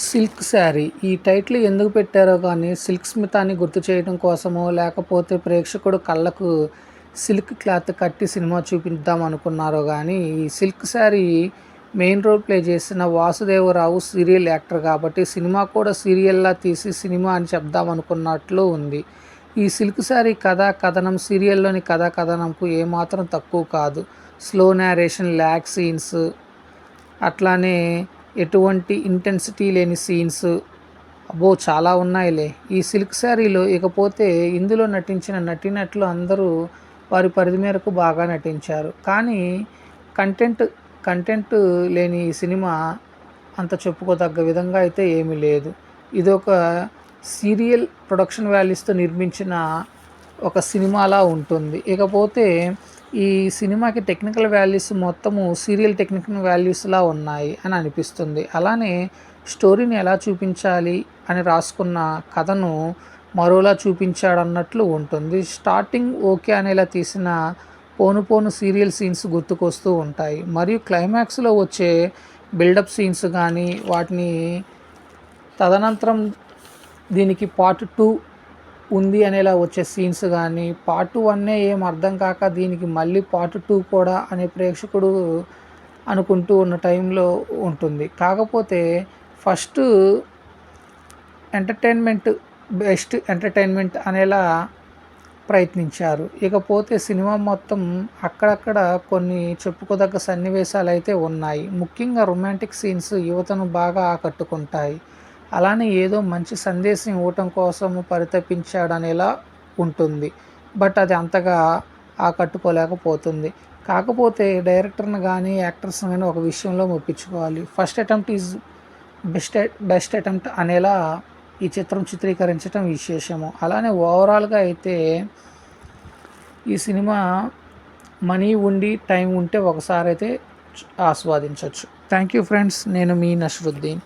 Silk sari ఈ title ఎందుకు పెట్టారో కానీ సిల్క్ స్మితాన్ని గుర్తు చేయడం కోసమో లేకపోతే ప్రేక్షకుడు కళ్ళకు సిల్క్ క్లాత్ కట్టి సినిమా చూపిద్దాం అనుకున్నారో కానీ ఈ silk sari main role play చేసిన వాసుదేవరావు సీరియల్ యాక్టర్ కాబట్టి సినిమా కూడా సీరియల్లా తీసి సినిమా అని చెప్దాం అనుకున్నట్లు ఉంది. ఈ సిల్క్ శారీ కథనం సీరియల్లోని కథనంకు ఏమాత్రం తక్కువ కాదు. స్లో నేరేషన్, ల్యాగ్ సీన్స్, అట్లానే ఎటువంటి ఇంటెన్సిటీ లేని సీన్స్ అబ్బో చాలా ఉన్నాయిలే ఈ సిల్క్ శారీలో. ఇకపోతే ఇందులో నటించిన నటీనటులు అందరూ వారి పరిధి మేరకు బాగా నటించారు. కానీ కంటెంట్ కంటెంట్ లేని ఈ సినిమా అంత చెప్పుకోదగ్గ విధంగా అయితే ఏమీ లేదు. ఇదొక సీరియల్ ప్రొడక్షన్ వాల్యూస్తో నిర్మించిన ఒక సినిమాలా ఉంటుంది. ఇకపోతే ఈ సినిమాకి టెక్నికల్ వాల్యూస్ మొత్తము సీరియల్ టెక్నికల్ వాల్యూస్లా ఉన్నాయి అని అనిపిస్తుంది. అలానే స్టోరీని ఎలా చూపించాలి అని రాసుకున్న కథను మరోలా చూపించాడన్నట్లు ఉంటుంది. స్టార్టింగ్ ఓకే అనేలా తీసిన పోను పోను సీరియల్ సీన్స్ గుర్తుకొస్తూ ఉంటాయి. మరియు క్లైమాక్స్లో వచ్చే బిల్డప్ సీన్స్ కానీ వాటిని తదనంతరం దీనికి పార్ట్ 2 ఉంది అనేలా వచ్చే సీన్స్ కానీ పార్ట్ 1 ఏం అర్థం కాక దీనికి మళ్ళీ పార్ట్ 2 కూడా అనే ప్రేక్షకుడు అనుకుంటూ ఉన్న టైంలో ఉంటుంది. కాకపోతే ఫస్ట్ బెస్ట్ ఎంటర్టైన్మెంట్ అనేలా ప్రయత్నించారు. ఇకపోతే సినిమా మొత్తం అక్కడక్కడ కొన్ని చెప్పుకోదగ్గ సన్నివేశాలు అయితే ఉన్నాయి. ముఖ్యంగా రొమాంటిక్ సీన్స్ యువతను బాగా ఆకట్టుకుంటాయి. అలానే ఏదో మంచి సందేశం ఇవ్వటం కోసం పరితపించాడనేలా ఉంటుంది. బట్ అది అంతగా ఆకట్టుకోలేకపోతుంది. కాకపోతే డైరెక్టర్ని కానీ యాక్టర్స్ని కానీ ఒక విషయంలో మెప్పించుకోవాలి. First attempt is best attempt అనేలా ఈ చిత్రం చిత్రీకరించడం విశేషము. అలానే ఓవరాల్గా అయితే ఈ సినిమా మనీ ఉండి టైం ఉంటే ఒకసారి అయితే ఆస్వాదించవచ్చు. Thank you friends. నేను మీ నస్రుద్దీన్.